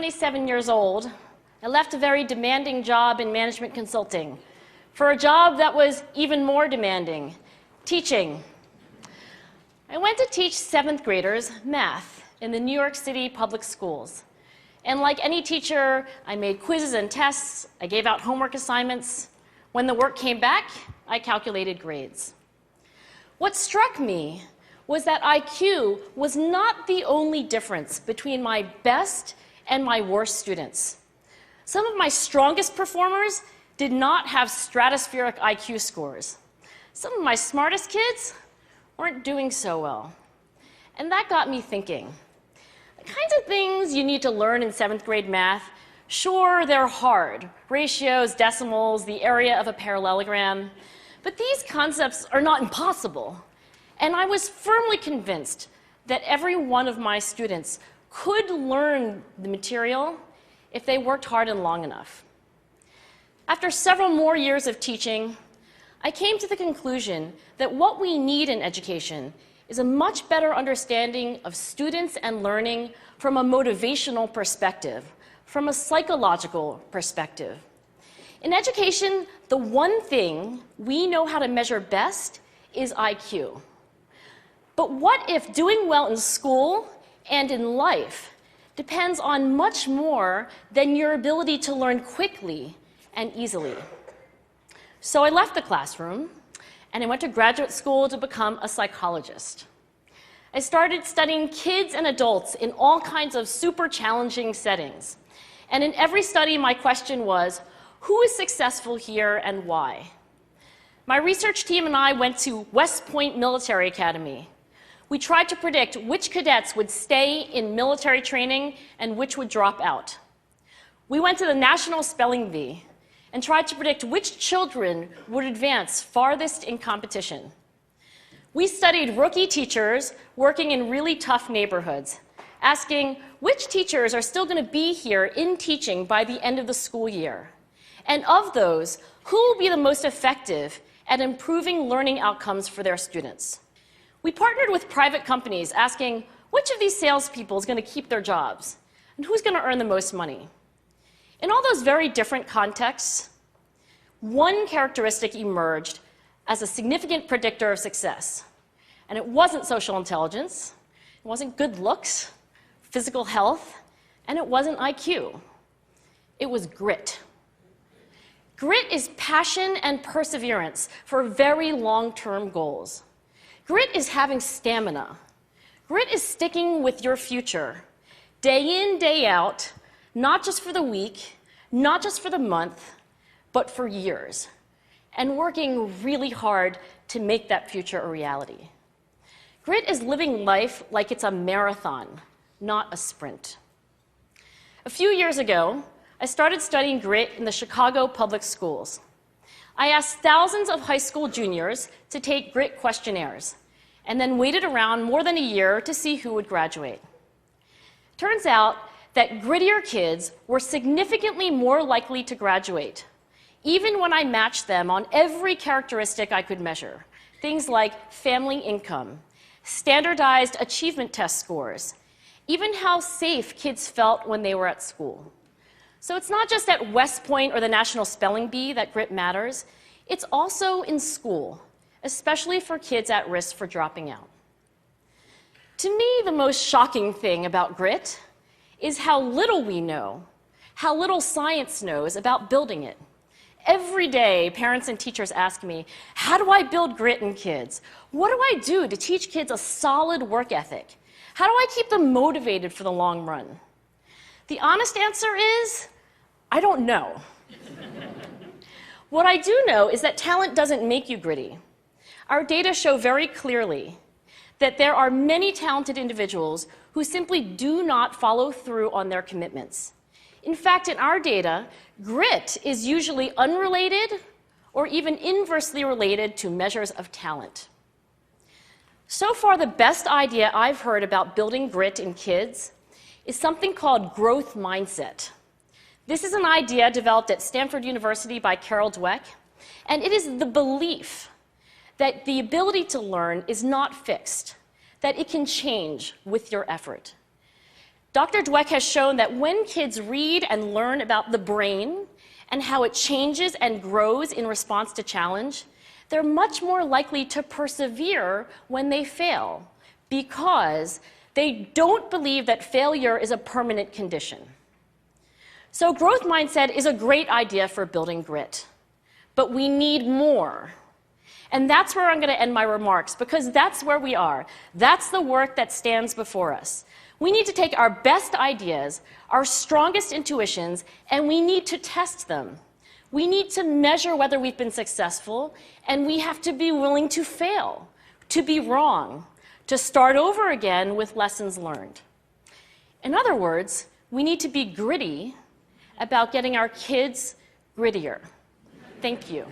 27 years old, I left a very demanding job in management consulting for a job that was even more demanding, teaching. I went to teach 7th graders math in the New York City public schools. And like any teacher, I made quizzes and tests, I gave out homework assignments. When the work came back, I calculated grades. What struck me was that IQ was not the only difference between my best and my worst students. Some of my strongest performers did not have stratospheric IQ scores. Some of my smartest kids weren't doing so well. And that got me thinking. The kinds of things you need to learn in 7th grade math, sure, they're hard. Ratios, decimals, the area of a parallelogram. But these concepts are not impossible. And I was firmly convinced that every one of my students could learn the material if they worked hard and long enough. After several more years of teaching, I came to the conclusion that what we need in education is a much better understanding of students and learning from a motivational perspective, from a psychological perspective. In education, the one thing we know how to measure best is IQ. But what if doing well in school and in life depends on much more than your ability to learn quickly and easily? So I left the classroom and I went to graduate school to become a psychologist. I started studying kids and adults in all kinds of super challenging settings. And in every study, my question was, who is successful here and why? My research team and I went to West Point Military Academy. We tried to predict which cadets would stay in military training and which would drop out. We went to the National Spelling Bee and tried to predict which children would advance farthest in competition. We studied rookie teachers working in really tough neighborhoods, asking which teachers are still going to be here in teaching by the end of the school year. And of those, who will be the most effective at improving learning outcomes for their students? We partnered with private companies asking which of these salespeople is going to keep their jobs and who's going to earn the most money. In all those very different contexts, one characteristic emerged as a significant predictor of success. And it wasn't social intelligence, it wasn't good looks, physical health, and it wasn't IQ. It was grit. Grit is passion and perseverance for very long-term goals. Grit is having stamina. Grit is sticking with your future, day in, day out, not just for the week, not just for the month, but for years, and working really hard to make that future a reality. Grit is living life like it's a marathon, not a sprint. A few years ago, I started studying grit in the Chicago public schools. I asked thousands of high school juniors to take grit questionnaires, and then waited around more than a year to see who would graduate. Turns out that grittier kids were significantly more likely to graduate, even when I matched them on every characteristic I could measure, things like family income, standardized achievement test scores, even how safe kids felt when they were at school. So it's not just at West Point or the National Spelling Bee that grit matters, it's also in school, especially for kids at risk for dropping out. To me, the most shocking thing about grit is how little we know, how little science knows about building it. Every day, parents and teachers ask me, how do I build grit in kids? What do I do to teach kids a solid work ethic? How do I keep them motivated for the long run? The honest answer is, I don't know. What I do know is that talent doesn't make you gritty. Our data show very clearly that there are many talented individuals who simply do not follow through on their commitments. In fact, in our data, grit is usually unrelated or even inversely related to measures of talent. So far, the best idea I've heard about building grit in kids is something called growth mindset. This is an idea developed at Stanford University by Carol Dweck, and it is the belief that the ability to learn is not fixed, that it can change with your effort. Dr. Dweck has shown that when kids read and learn about the brain and how it changes and grows in response to challenge, they're much more likely to persevere when they fail because they don't believe that failure is a permanent condition. So growth mindset is a great idea for building grit, but we need more. And that's where I'm going to end my remarks, because that's where we are. That's the work that stands before us. We need to take our best ideas, our strongest intuitions, and we need to test them. We need to measure whether we've been successful, and we have to be willing to fail, to be wrong, to start over again with lessons learned. In other words, we need to be gritty about getting our kids grittier. Thank you.